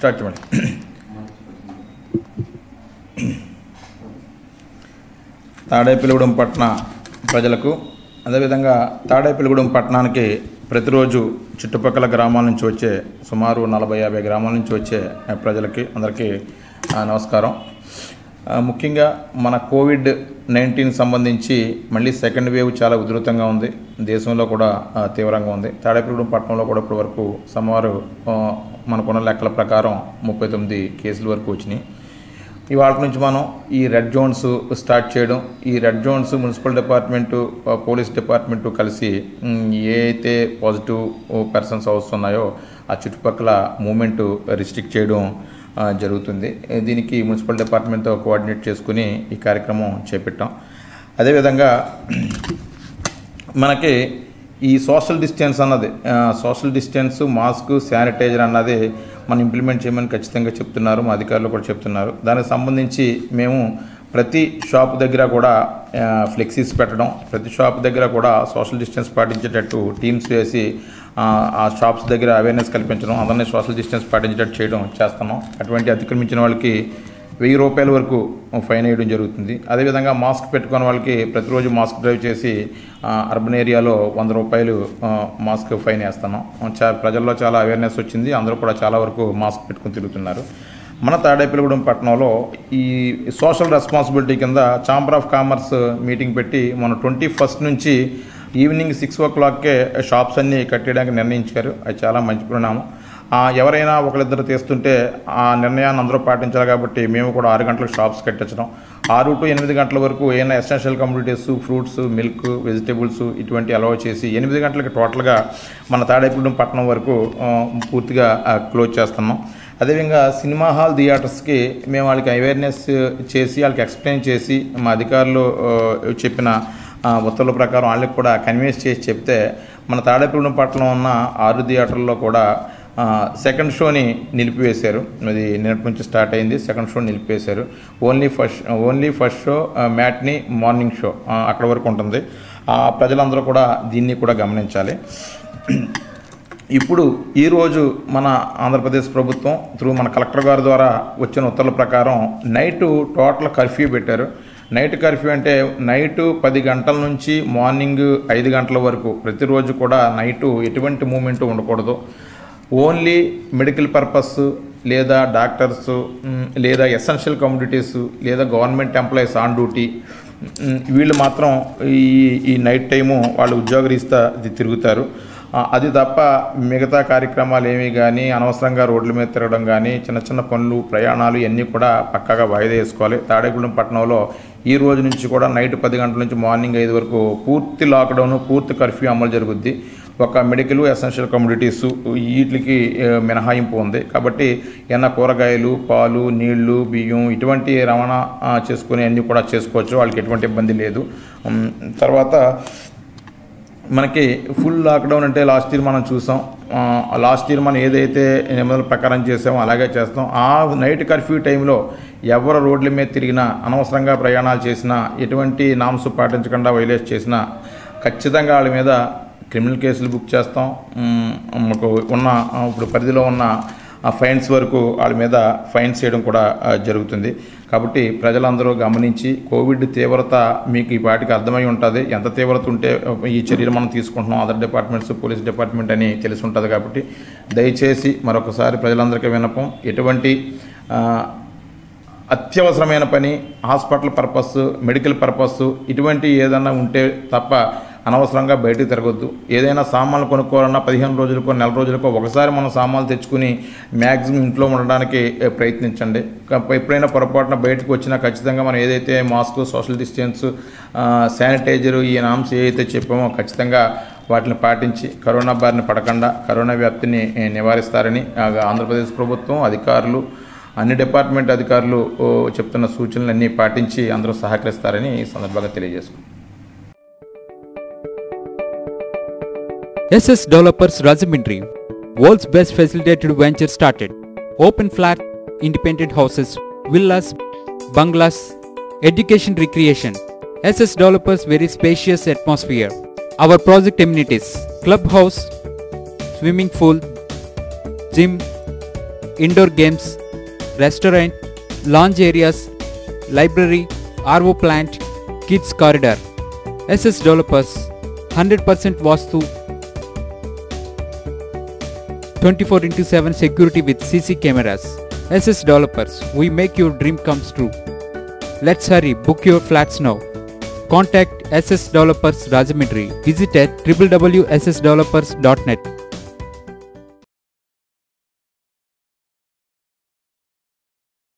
Start చేయండి. తాడేపల్లిగూడెం పట్టణ ప్రజలకు, అదేవిధంగా తాడేపల్లిగూడెం పట్టణానికి ప్రతిరోజు చుట్టుపక్కల గ్రామాల నుంచి వచ్చే సుమారు 40-50 గ్రామాల నుంచి వచ్చే ప్రజలకి అందరికీ నమస్కారం. ముఖ్యంగా మన కోవిడ్-19 సంబంధించి మళ్ళీ సెకండ్ వేవ్ చాలా ఉధృతంగా ఉంది, దేశంలో కూడా తీవ్రంగా ఉంది. తాడేపల్లిగూడెం పట్టణంలో కూడా ఇప్పటి వరకు సుమారు మనకున్న లెక్కల ప్రకారం 39 కేసుల వరకు వచ్చినాయి. ఇవాళ నుంచి మనం ఈ రెడ్ జోన్స్ స్టార్ట్ చేయడం, ఈ red zones municipal department, police department కలిసి ఏ అయితే పాజిటివ్ పర్సన్స్ వస్తున్నాయో ఆ చుట్టుపక్కల మూమెంటు రిస్ట్రిక్ట్ చేయడం జరుగుతుంది. దీనికి మున్సిపల్ డిపార్ట్మెంట్తో కోఆర్డినేట్ చేసుకుని ఈ కార్యక్రమం చేపట్టాం. అదేవిధంగా మనకి ఈ సోషల్ డిస్టెన్స్ అన్నది, సోషల్ డిస్టెన్స్, మాస్క్, శానిటైజర్ అన్నది మనం ఇంప్లిమెంట్ చేయమని ఖచ్చితంగా చెప్తున్నారు, మా అధికారులు కూడా చెప్తున్నారు. దానికి సంబంధించి మేము ప్రతి షాప్ దగ్గర కూడా ఫ్లెక్సీస్ పెట్టడం, ప్రతి షాప్ దగ్గర కూడా సోషల్ డిస్టెన్స్ పాటించేటట్టు టీమ్స్ వేసి ఆ షాప్స్ దగ్గర అవేర్నెస్ కల్పించడం, అందరినీ సోషల్ డిస్టెన్స్ పాటించేటట్టు చేస్తున్నాం. అటువంటి అతిక్రమించిన వాళ్ళకి 1000 రూపాయల వరకు ఫైన్ వేయడం జరుగుతుంది. అదేవిధంగా మాస్క్ పెట్టుకున్న వాళ్ళకి ప్రతిరోజు మాస్క్ డ్రైవ్ చేసి అర్బన్ ఏరియాలో 100 రూపాయలు మాస్క్ ఫైన్ వేస్తున్నాం. ప్రజల్లో చాలా అవేర్నెస్ వచ్చింది, అందరూ కూడా చాలా వరకు మాస్క్ పెట్టుకుని తిరుగుతున్నారు. మన తాడేపల్లిగూడెం పట్టణంలో ఈ సోషల్ రెస్పాన్సిబిలిటీ కింద ఛాంబర్ ఆఫ్ కామర్స్ మీటింగ్ పెట్టి మన 21st నుంచి ఈవినింగ్ 6 o'clockకే షాప్స్ అన్నీ కట్టేయడానికి నిర్ణయించారు. అది చాలా మంచి పరిణామం. ఎవరైనా ఒకరిద్దరు తీస్తుంటే ఆ నిర్ణయాన్ని అందరూ పాటించాలి కాబట్టి మేము కూడా 6 గంటలకు షాప్స్ కట్టించడం, 6 to 8 గంటల వరకు ఏమైనా essential commodities, fruits, milk, vegetables ఇటువంటి అలౌ చేసి 8 గంటలకి టోటల్గా మన తాడేపల్లిగూడెం పట్టణం వరకు పూర్తిగా క్లోజ్ చేస్తున్నాం. అదేవిధంగా సినిమా హాల్ థియేటర్స్కి మేము వాళ్ళకి అవేర్నెస్ చేసి వాళ్ళకి ఎక్స్ప్లెయిన్ చేసి మా అధికారులు చెప్పిన ఉత్తర్వుల ప్రకారం వాళ్ళకి కూడా కన్విన్స్ చేసి చెప్తే మన తాడేపల్లిగూడెం పట్టణంలో ఉన్న 6 థియేటర్లో కూడా సెకండ్ షోని నిలిపివేశారు. అది నిన్నటి నుంచి స్టార్ట్ అయింది. సెకండ్ షో నిలిపివేశారు. Only first show, matinee, morning show అక్కడ వరకు ఉంటుంది. ప్రజలందరూ కూడా దీన్ని కూడా గమనించాలి. ఇప్పుడు ఈరోజు మన ఆంధ్రప్రదేశ్ ప్రభుత్వం మన కలెక్టర్ గారి ద్వారా వచ్చిన ఉత్తర్వుల ప్రకారం నైటు టోటల్ కర్ఫ్యూ పెట్టారు. నైట్ కర్ఫ్యూ అంటే నైటు 10 గంటల నుంచి మార్నింగ్ 5 గంటల వరకు ప్రతిరోజు కూడా నైటు ఎటువంటి మూమెంట్ ఉండకూడదు. ఓన్లీ మెడికల్ పర్పస్ లేదా డాక్టర్స్ లేదా ఎసెన్షియల్ కమోడిటీస్ లేదా గవర్నమెంట్ ఎంప్లాయీస్ ఆన్ డ్యూటీ వీళ్ళు మాత్రం ఈ నైట్ టైము వాళ్ళు ఉద్యోగరీత్యా తిరుగుతారు. అది తప్ప మిగతా కార్యక్రమాలు ఏమీ కానీ, అనవసరంగా రోడ్ల మీద తిరగడం కానీ, చిన్న చిన్న పనులు, ప్రయాణాలు ఇవన్నీ కూడా పక్కాగా వాయిదా వేసుకోవాలి. తాడేపల్లిగూడెం పట్టణంలో ఈ రోజు నుంచి కూడా నైట్ 10 గంటల నుంచి మార్నింగ్ 5 వరకు పూర్తి లాక్డౌన్, పూర్తి కర్ఫ్యూ అమలు జరుగుద్ది. ఒక మెడికల్, ఎసెన్షియల్ కమోడిటీస్ వీటికి మినహాయింపు ఉంది కాబట్టి ఏమైనా కూరగాయలు, పాలు, నీళ్లు, బియ్యం ఇటువంటి రవాణా చేసుకుని అన్నీ కూడా చేసుకోవచ్చు, వాళ్ళకి ఎటువంటి ఇబ్బంది లేదు. తర్వాత మనకి ఫుల్ లాక్డౌన్ అంటే లాస్ట్ ఇయర్ మనం చూసాం. లాస్ట్ ఇయర్ మనం ఏదైతే నిబంధనల ప్రకారం చేసామో అలాగే చేస్తాం. ఆ నైట్ కర్ఫ్యూ టైంలో ఎవరు రోడ్ల మీద తిరిగినా, అనవసరంగా ప్రయాణాలు చేసినా, ఎటువంటి నామ్స్ పాటించకుండా వైలేట్ చేసినా ఖచ్చితంగా వాళ్ళ మీద క్రిమినల్ కేసులు బుక్ చేస్తాం. మాకు ఉన్న ఇప్పుడు పరిధిలో ఉన్న ఫైన్స్ వరకు వాళ్ళ మీద ఫైన్స్ చేయడం కూడా జరుగుతుంది. కాబట్టి ప్రజలందరూ గమనించి కోవిడ్ తీవ్రత మీకు ఈ పాటికి అర్థమై ఉంటుంది. ఎంత తీవ్రత ఉంటే ఈ చర్యలు మనం తీసుకుంటున్నాం, అదర్ డిపార్ట్మెంట్స్, పోలీస్ డిపార్ట్మెంట్ అని తెలిసి ఉంటుంది. కాబట్టి దయచేసి మరొకసారి ప్రజలందరికీ విన్నపం, ఎటువంటి అత్యవసరమైన పని, హాస్పిటల్ పర్పస్, మెడికల్ పర్పస్ ఇటువంటి ఏదైనా ఉంటే తప్ప అనవసరంగా బయటకు తిరగొద్దు. ఏదైనా సామాన్లు కొనుక్కోవాలన్నా 15 రోజులకో, నెల రోజులకో ఒకసారి మనం సామాన్లు తెచ్చుకుని మ్యాక్సిమం ఇంట్లో ఉండడానికి ప్రయత్నించండి. ఎప్పుడైనా పొరపాటున బయటకు వచ్చినా ఖచ్చితంగా మనం ఏదైతే మాస్క్, సోషల్ డిస్టెన్స్, శానిటైజరు ఈ నామ్స్ ఏదైతే చెప్పామో ఖచ్చితంగా వాటిని పాటించి కరోనా బారిన పడకుండా కరోనా వ్యాప్తిని నివారిస్తారని ఆంధ్రప్రదేశ్ ప్రభుత్వం అధికారులు, అన్ని డిపార్ట్మెంట్ అధికారులు చెప్తున్న సూచనలన్నీ పాటించి అందరూ సహకరిస్తారని ఈ సందర్భంగా తెలియజేసుకుంటాం. SS Developers Rajahmundry, world's best facilitated venture started. Open flat, independent houses, villas, bungalows, education recreation. SS Developers very spacious atmosphere. Our project amenities: clubhouse, swimming pool, gym, indoor games, restaurant, lounge areas, library, RO plant, kids corridor. SS Developers, 100% Vastu, 24/7 security with CC cameras. SS Developers, we make your dream comes true. Let's hurry, book your flats now. Contact SS Developers Rajahmundry. Visit at www.ssdevelopers.net.